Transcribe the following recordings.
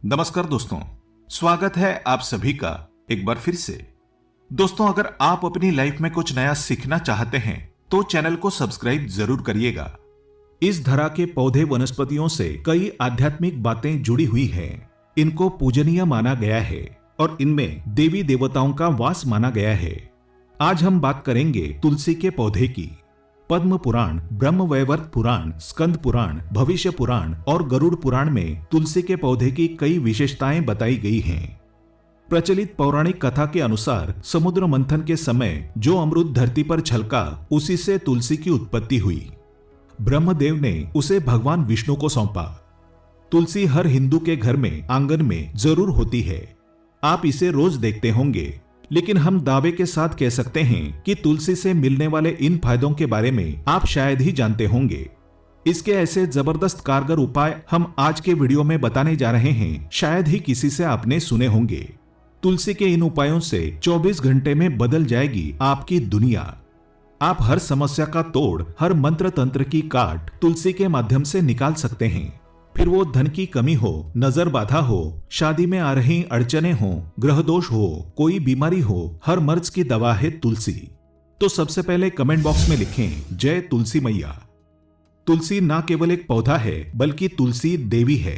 नमस्कार दोस्तों, स्वागत है आप सभी का एक बार फिर से। दोस्तों, अगर आप अपनी लाइफ में कुछ नया सीखना चाहते हैं तो चैनल को सब्सक्राइब जरूर करिएगा। इस धरा के पौधे वनस्पतियों से कई आध्यात्मिक बातें जुड़ी हुई हैं। इनको पूजनीय माना गया है और इनमें देवी देवताओं का वास माना गया है। आज हम बात करेंगे तुलसी के पौधे की। पद्म पुराण, ब्रह्म वैवर्त पुराण, स्कंद पुराण, भविष्य पुराण और गरुड़ पुराण में तुलसी के पौधे की कई विशेषताएं बताई गई हैं। प्रचलित पौराणिक कथा के अनुसार समुद्र मंथन के समय जो अमृत धरती पर छलका, उसी से तुलसी की उत्पत्ति हुई। ब्रह्मदेव ने उसे भगवान विष्णु को सौंपा। तुलसी हर हिंदू के घर में आंगन में जरूर होती है। आप इसे रोज देखते होंगे, लेकिन हम दावे के साथ कह सकते हैं कि तुलसी से मिलने वाले इन फायदों के बारे में आप शायद ही जानते होंगे। इसके ऐसे जबरदस्त कारगर उपाय हम आज के वीडियो में बताने जा रहे हैं, शायद ही किसी से आपने सुने होंगे। तुलसी के इन उपायों से 24 घंटे में बदल जाएगी आपकी दुनिया। आप हर समस्या का तोड़, हर मंत्र तंत्र की काट तुलसी के माध्यम से निकाल सकते हैं। फिर वो धन की कमी हो, नजर बाधा हो, शादी में आ रही अड़चने हो, ग्रह दोष हो, कोई बीमारी हो, हर मर्ज की दवा है तुलसी। तो सबसे पहले कमेंट बॉक्स में लिखें जय तुलसी मैया। तुलसी ना केवल एक पौधा है बल्कि तुलसी देवी है।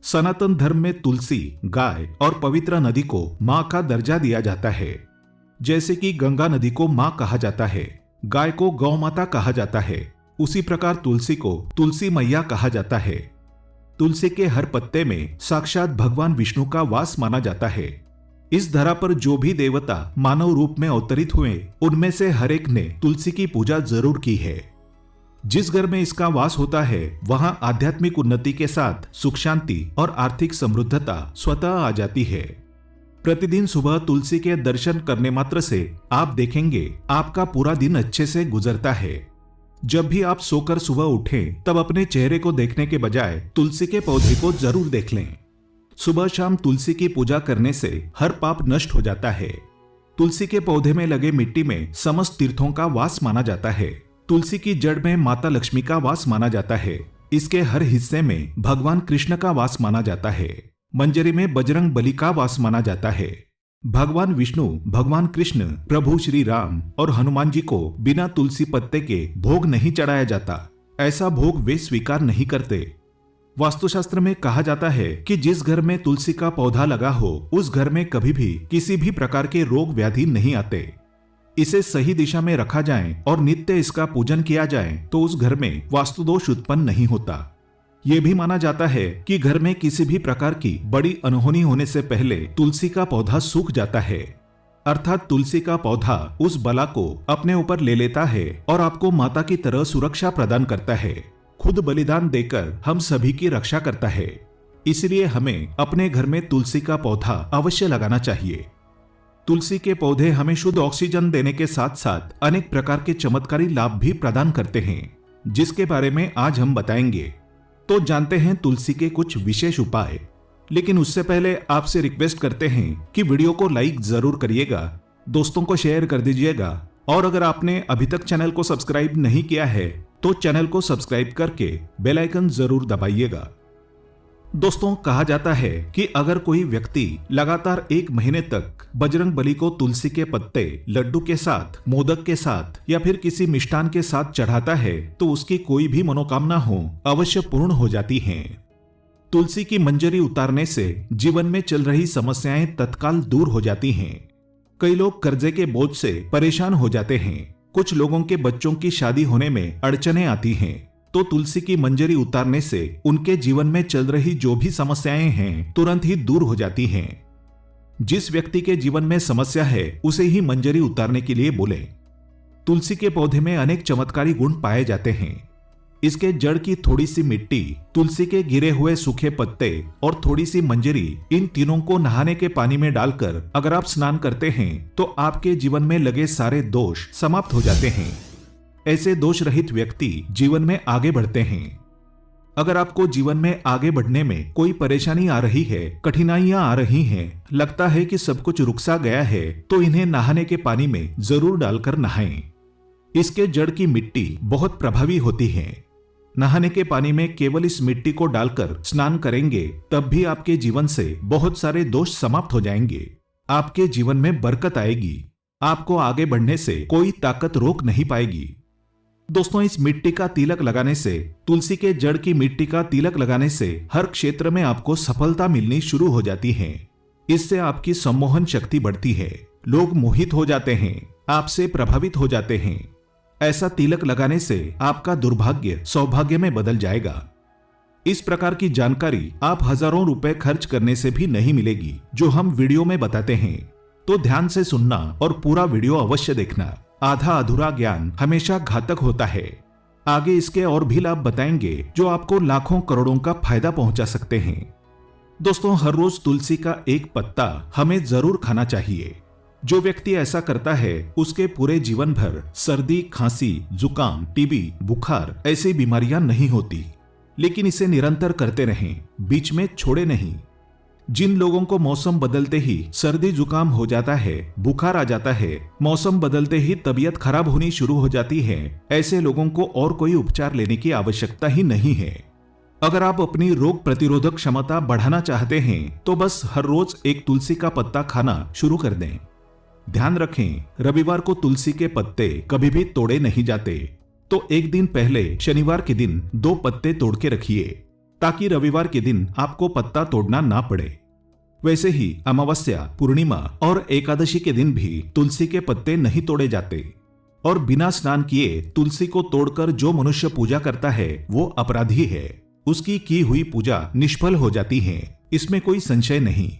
सनातन धर्म में तुलसी, गाय और पवित्र नदी को मां का दर्जा दिया जाता है। जैसे कि गंगा नदी को मां कहा जाता है, गाय को गौ माता कहा जाता है, उसी प्रकार तुलसी को तुलसी मैया कहा जाता है। तुलसी के हर पत्ते में साक्षात भगवान विष्णु का वास माना जाता है। इस धरा पर जो भी देवता मानव रूप में अवतरित हुए, उनमें से हर एक ने तुलसी की पूजा जरूर की है। जिस घर में इसका वास होता है, वहां आध्यात्मिक उन्नति के साथ सुख शांति और आर्थिक समृद्धता स्वतः आ जाती है। प्रतिदिन सुबह तुलसी के दर्शन करने मात्र से आप देखेंगे आपका पूरा दिन अच्छे से गुजरता है। जब भी आप सोकर सुबह उठें, तब अपने चेहरे को देखने के बजाय तुलसी के पौधे को जरूर देख लें। सुबह शाम तुलसी की पूजा करने से हर पाप नष्ट हो जाता है। तुलसी के पौधे में लगे मिट्टी में समस्त तीर्थों का वास माना जाता है। तुलसी की जड़ में माता लक्ष्मी का वास माना जाता है। इसके हर हिस्से में भगवान कृष्ण का वास माना जाता है। मंजरी में बजरंग बली का वास माना जाता है। भगवान विष्णु, भगवान कृष्ण, प्रभु श्री राम और हनुमान जी को बिना तुलसी पत्ते के भोग नहीं चढ़ाया जाता। ऐसा भोग वे स्वीकार नहीं करते। वास्तुशास्त्र में कहा जाता है कि जिस घर में तुलसी का पौधा लगा हो, उस घर में कभी भी किसी भी प्रकार के रोग व्याधि नहीं आते। इसे सही दिशा में रखा जाए और नित्य इसका पूजन किया जाए तो उस घर में वास्तु दोष उत्पन्न नहीं होता। ये भी माना जाता है कि घर में किसी भी प्रकार की बड़ी अनहोनी होने से पहले तुलसी का पौधा सूख जाता है। अर्थात तुलसी का पौधा उस बला को अपने ऊपर ले लेता है और आपको माता की तरह सुरक्षा प्रदान करता है। खुद बलिदान देकर हम सभी की रक्षा करता है। इसलिए हमें अपने घर में तुलसी का पौधा अवश्य लगाना चाहिए। तुलसी के पौधे हमें शुद्ध ऑक्सीजन देने के साथ साथ अनेक प्रकार के चमत्कारी लाभ भी प्रदान करते हैं, जिसके बारे में आज हम बताएंगे। तो जानते हैं तुलसी के कुछ विशेष उपाय। लेकिन उससे पहले आपसे रिक्वेस्ट करते हैं कि वीडियो को लाइक जरूर करिएगा, दोस्तों को शेयर कर दीजिएगा और अगर आपने अभी तक चैनल को सब्सक्राइब नहीं किया है तो चैनल को सब्सक्राइब करके बेल आइकन जरूर दबाइएगा। दोस्तों, कहा जाता है कि अगर कोई व्यक्ति लगातार 1 महीने तक बजरंग बली को तुलसी के पत्ते लड्डू के साथ, मोदक के साथ या फिर किसी मिष्ठान के साथ चढ़ाता है तो उसकी कोई भी मनोकामना हो अवश्य पूर्ण हो जाती हैं। तुलसी की मंजरी उतारने से जीवन में चल रही समस्याएं तत्काल दूर हो जाती हैं। कई लोग कर्जे के बोझ से परेशान हो जाते हैं। कुछ लोगों के बच्चों की शादी होने में अड़चने आती हैं, तो तुलसी की मंजरी उतारने से उनके जीवन में चल रही जो भी समस्याएं हैं तुरंत ही दूर हो जाती हैं। जिस व्यक्ति के जीवन में समस्या है उसे ही मंजरी उतारने के लिए बोले। तुलसी के पौधे में अनेक चमत्कारी गुण पाए जाते हैं। इसके जड़ की थोड़ी सी मिट्टी, तुलसी के गिरे हुए सूखे पत्ते और थोड़ी सी मंजरी, इन तीनों को नहाने के पानी में डालकर अगर आप स्नान करते हैं तो आपके जीवन में लगे सारे दोष समाप्त हो जाते हैं। ऐसे दोष रहित व्यक्ति जीवन में आगे बढ़ते हैं। अगर आपको जीवन में आगे बढ़ने में कोई परेशानी आ रही है, कठिनाइयां आ रही हैं, लगता है कि सब कुछ रुक सा गया है, तो इन्हें नहाने के पानी में जरूर डालकर नहाएं। इसके जड़ की मिट्टी बहुत प्रभावी होती है। नहाने के पानी में केवल इस मिट्टी को डालकर स्नान करेंगे तब भी आपके जीवन से बहुत सारे दोष समाप्त हो जाएंगे। आपके जीवन में बरकत आएगी। आपको आगे बढ़ने से कोई ताकत रोक नहीं पाएगी। दोस्तों, इस मिट्टी का तिलक लगाने से, तुलसी के जड़ की मिट्टी का तिलक लगाने से हर क्षेत्र में आपको सफलता मिलनी शुरू हो जाती है। इससे आपकी सम्मोहन शक्ति बढ़ती है। लोग मोहित हो जाते हैं, आपसे प्रभावित हो जाते हैं। ऐसा तिलक लगाने से आपका दुर्भाग्य सौभाग्य में बदल जाएगा। इस प्रकार की जानकारी आप हजारों रुपए खर्च करने से भी नहीं मिलेगी, जो हम वीडियो में बताते हैं। तो ध्यान से सुनना और पूरा वीडियो अवश्य देखना। आधा अधूरा ज्ञान हमेशा घातक होता है। आगे इसके और भी लाभ बताएंगे जो आपको लाखों करोड़ों का फायदा पहुंचा सकते हैं। दोस्तों, हर रोज तुलसी का एक पत्ता हमें जरूर खाना चाहिए। जो व्यक्ति ऐसा करता है उसके पूरे जीवन भर सर्दी, खांसी, जुकाम, टीबी, बुखार ऐसी बीमारियां नहीं होती। लेकिन इसे निरंतर करते रहें, बीच में छोड़े नहीं। जिन लोगों को मौसम बदलते ही सर्दी जुकाम हो जाता है, बुखार आ जाता है, मौसम बदलते ही तबीयत खराब होनी शुरू हो जाती है, ऐसे लोगों को और कोई उपचार लेने की आवश्यकता ही नहीं है। अगर आप अपनी रोग प्रतिरोधक क्षमता बढ़ाना चाहते हैं तो बस हर रोज एक तुलसी का पत्ता खाना शुरू कर दें। ध्यान रखें, रविवार को तुलसी के पत्ते कभी भी तोड़े नहीं जाते। तो एक दिन पहले शनिवार के दिन 2 पत्ते तोड़ के रखिए, ताकि रविवार के दिन आपको पत्ता तोड़ना ना पड़े। वैसे ही अमावस्या, पूर्णिमा और एकादशी के दिन भी तुलसी के पत्ते नहीं तोड़े जाते। और बिना स्नान किए तुलसी को तोड़कर जो मनुष्य पूजा करता है वो अपराधी है। उसकी की हुई पूजा निष्फल हो जाती है, इसमें कोई संशय नहीं।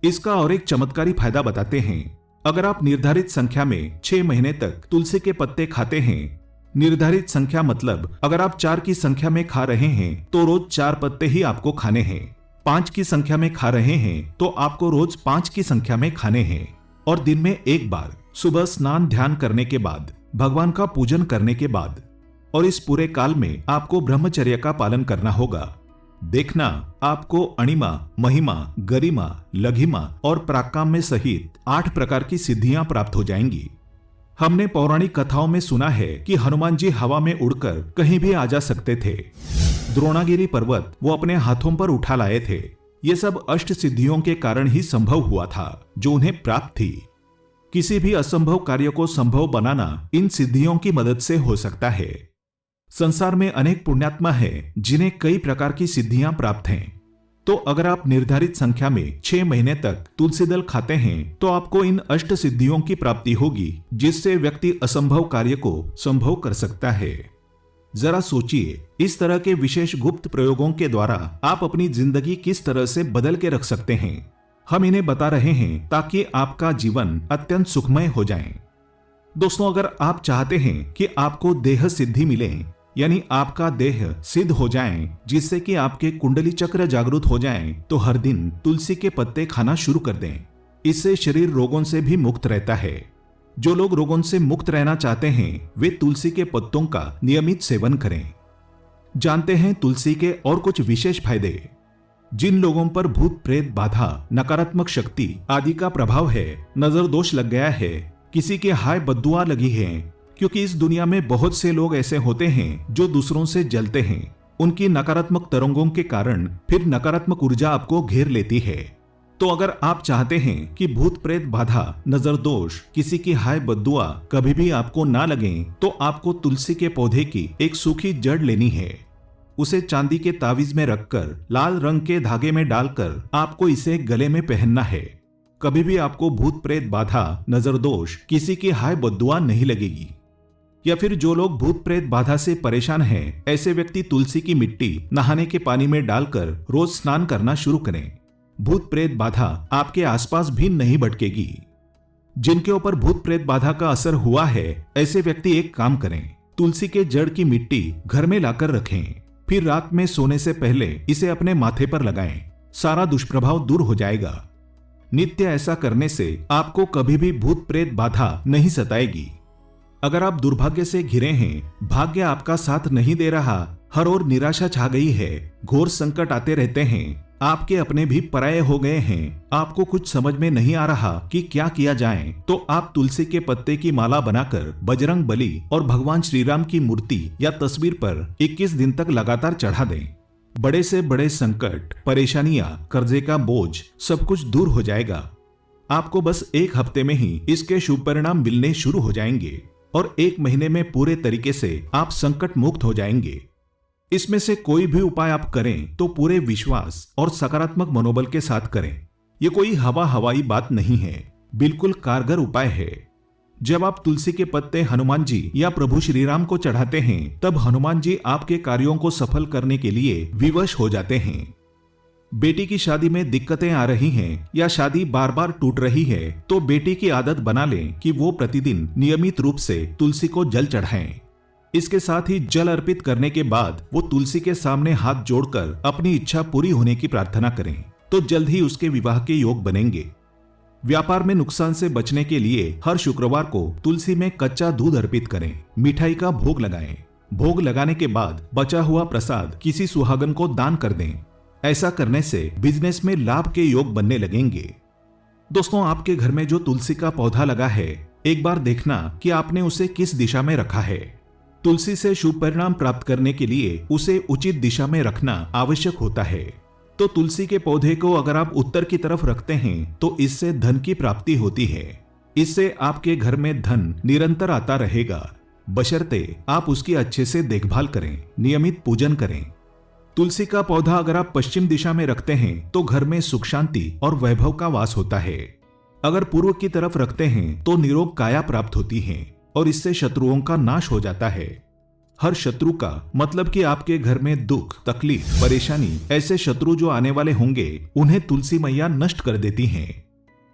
इसका और एक चमत्कारी फायदा बताते हैं। अगर आप निर्धारित संख्या में 6 महीने तक तुलसी के पत्ते खाते हैं, निर्धारित संख्या मतलब अगर आप 4 की संख्या में खा रहे हैं तो रोज 4 पत्ते ही आपको खाने हैं। 5 की संख्या में खा रहे हैं तो आपको रोज 5 की संख्या में खाने हैं। और दिन में एक बार, सुबह स्नान ध्यान करने के बाद, भगवान का पूजन करने के बाद। और इस पूरे काल में आपको ब्रह्मचर्य का पालन करना होगा। देखना, आपको अणिमा, महिमा, गरिमा, लघिमा और प्राकाम्य सहित 8 प्रकार की सिद्धियां प्राप्त हो जाएंगी। हमने पौराणिक कथाओं में सुना है कि हनुमान जी हवा में उड़कर कहीं भी आ जा सकते थे। द्रोणागिरी पर्वत वो अपने हाथों पर उठा लाए थे। ये सब अष्ट सिद्धियों के कारण ही संभव हुआ था जो उन्हें प्राप्त थी। किसी भी असंभव कार्य को संभव बनाना इन सिद्धियों की मदद से हो सकता है। संसार में अनेक पुण्यात्मा हैं जिन्हें कई प्रकार की सिद्धियां प्राप्त हैं। तो अगर आप निर्धारित संख्या में 6 महीने तक तुलसी दल खाते हैं तो आपको इन अष्ट सिद्धियों की प्राप्ति होगी, जिससे व्यक्ति असंभव कार्य को संभव कर सकता है। जरा सोचिए, इस तरह के विशेष गुप्त प्रयोगों के द्वारा आप अपनी जिंदगी किस तरह से बदल के रख सकते हैं। हम इन्हें बता रहे हैं ताकि आपका जीवन अत्यंत सुखमय हो जाए। दोस्तों, अगर आप चाहते हैं कि आपको देह सिद्धि मिले, यानी आपका देह सिद्ध हो जाए, जिससे कि आपके कुंडली चक्र जागृत हो जाएं, तो हर दिन तुलसी के पत्ते खाना शुरू कर दें। इससे शरीर रोगों से भी मुक्त रहता है। जो लोग रोगों से मुक्त रहना चाहते हैं वे तुलसी के पत्तों का नियमित सेवन करें। जानते हैं तुलसी के और कुछ विशेष फायदे। जिन लोगों पर भूत प्रेत बाधा, नकारात्मक शक्ति आदि का प्रभाव है, नजर दोष लग गया है, किसी के हाय बद्दुआ लगी है, क्योंकि इस दुनिया में बहुत से लोग ऐसे होते हैं जो दूसरों से जलते हैं। उनकी नकारात्मक तरंगों के कारण फिर नकारात्मक ऊर्जा आपको घेर लेती है। तो अगर आप चाहते हैं कि भूत प्रेत बाधा, नजर दोष, किसी की हाय बद्दुआ कभी भी आपको ना लगे, तो आपको तुलसी के पौधे की एक सूखी जड़ लेनी है। उसे चांदी के तावीज में रखकर लाल रंग के धागे में डालकर आपको इसे गले में पहनना है। कभी भी आपको भूत प्रेत बाधा, नजर दोष, किसी की हाय बद्दुआ नहीं लगेगी। या फिर जो लोग भूत प्रेत बाधा से परेशान हैं, ऐसे व्यक्ति तुलसी की मिट्टी नहाने के पानी में डालकर रोज स्नान करना शुरू करें। भूत प्रेत बाधा आपके आसपास भी नहीं भटकेगी। जिनके ऊपर भूत प्रेत बाधा का असर हुआ है, ऐसे व्यक्ति एक काम करें, तुलसी के जड़ की मिट्टी घर में लाकर रखें। फिर रात में सोने से पहले इसे अपने माथे पर लगाएं। सारा दुष्प्रभाव दूर हो जाएगा। नित्य ऐसा करने से आपको कभी भी भूत प्रेत बाधा नहीं सताएगी। अगर आप दुर्भाग्य से घिरे हैं, भाग्य आपका साथ नहीं दे रहा, हर ओर निराशा छा गई है, घोर संकट आते रहते हैं, आपके अपने भी पराये हो गए हैं, आपको कुछ समझ में नहीं आ रहा कि क्या किया जाए, तो आप तुलसी के पत्ते की माला बनाकर बजरंग बली और भगवान श्री राम की मूर्ति या तस्वीर पर 21 दिन तक लगातार चढ़ा दें। बड़े से बड़े संकट, परेशानियां, कर्जे का बोझ सब कुछ दूर हो जाएगा। आपको बस 1 हफ्ते में ही इसके शुभ परिणाम मिलने शुरू हो जाएंगे और 1 महीने में पूरे तरीके से आप संकट मुक्त हो जाएंगे। इसमें से कोई भी उपाय आप करें तो पूरे विश्वास और सकारात्मक मनोबल के साथ करें। ये कोई हवाई बात नहीं है, बिल्कुल कारगर उपाय है। जब आप तुलसी के पत्ते हनुमान जी या प्रभु श्री राम को चढ़ाते हैं, तब हनुमान जी आपके कार्यों को सफल करने के लिए विवश हो जाते हैं। बेटी की शादी में दिक्कतें आ रही हैं या शादी बार बार टूट रही है, तो बेटी की आदत बना लें कि वो प्रतिदिन नियमित रूप से तुलसी को जल चढ़ाएं। इसके साथ ही जल अर्पित करने के बाद वो तुलसी के सामने हाथ जोड़कर अपनी इच्छा पूरी होने की प्रार्थना करें, तो जल्द ही उसके विवाह के योग बनेंगे। व्यापार में नुकसान से बचने के लिए हर शुक्रवार को तुलसी में कच्चा दूध अर्पित करें, मिठाई का भोग लगाएं। भोग लगाने के बाद बचा हुआ प्रसाद किसी सुहागन को दान कर दें। ऐसा करने से बिजनेस में लाभ के योग बनने लगेंगे। दोस्तों, आपके घर में जो तुलसी का पौधा लगा है, एक बार देखना कि आपने उसे किस दिशा में रखा है। तुलसी से शुभ परिणाम प्राप्त करने के लिए उसे उचित दिशा में रखना आवश्यक होता है। तो तुलसी के पौधे को अगर आप उत्तर की तरफ रखते हैं तो इससे धन की प्राप्ति होती है। इससे आपके घर में धन निरंतर आता रहेगा, बशर्ते आप उसकी अच्छे से देखभाल करें, नियमित पूजन करें। तुलसी का पौधा अगर आप पश्चिम दिशा में रखते हैं तो घर में सुख शांति और वैभव का वास होता है। अगर पूर्व की तरफ रखते हैं तो निरोग काया प्राप्त होती है और इससे शत्रुओं का नाश हो जाता है। हर शत्रु का मतलब कि आपके घर में दुख, तकलीफ, परेशानी, ऐसे शत्रु जो आने वाले होंगे उन्हें तुलसी मैया नष्ट कर देती हैं।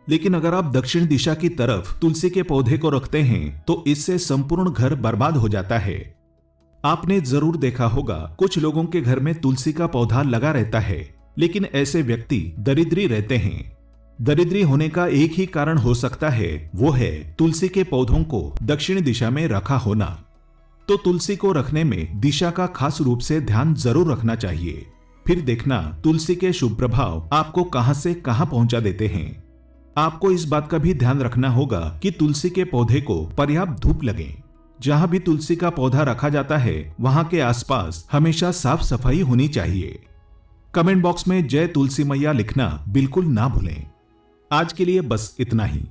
लेकिन अगर आप दक्षिण दिशा की तरफ तुलसी के पौधे को रखते हैं तो इससे संपूर्ण घर बर्बाद हो जाता है। आपने जरूर देखा होगा, कुछ लोगों के घर में तुलसी का पौधा लगा रहता है, लेकिन ऐसे व्यक्ति दरिद्री रहते हैं। दरिद्री होने का एक ही कारण हो सकता है, वो है तुलसी के पौधों को दक्षिण दिशा में रखा होना। तो तुलसी को रखने में दिशा का खास रूप से ध्यान जरूर रखना चाहिए। फिर देखना तुलसी के शुभ प्रभाव आपको कहां से कहां पहुंचा देते हैं। आपको इस बात का भी ध्यान रखना होगा कि तुलसी के पौधे को पर्याप्त धूप लगे। जहां भी तुलसी का पौधा रखा जाता है वहां के आसपास हमेशा साफ सफाई होनी चाहिए। कमेंट बॉक्स में जय तुलसी मैया लिखना बिल्कुल ना भूलें। आज के लिए बस इतना ही।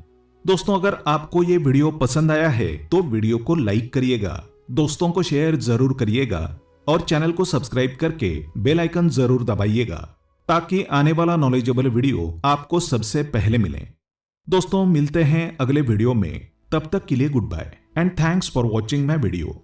दोस्तों, अगर आपको ये वीडियो पसंद आया है तो वीडियो को लाइक करिएगा, दोस्तों को शेयर जरूर करिएगा और चैनल को सब्सक्राइब करके बेल आइकन जरूर दबाइएगा ताकि आने वाला नॉलेजेबल वीडियो आपको सबसे पहले मिले। दोस्तों, मिलते हैं अगले वीडियो में। तब तक के लिए goodbye and thanks for watching my video.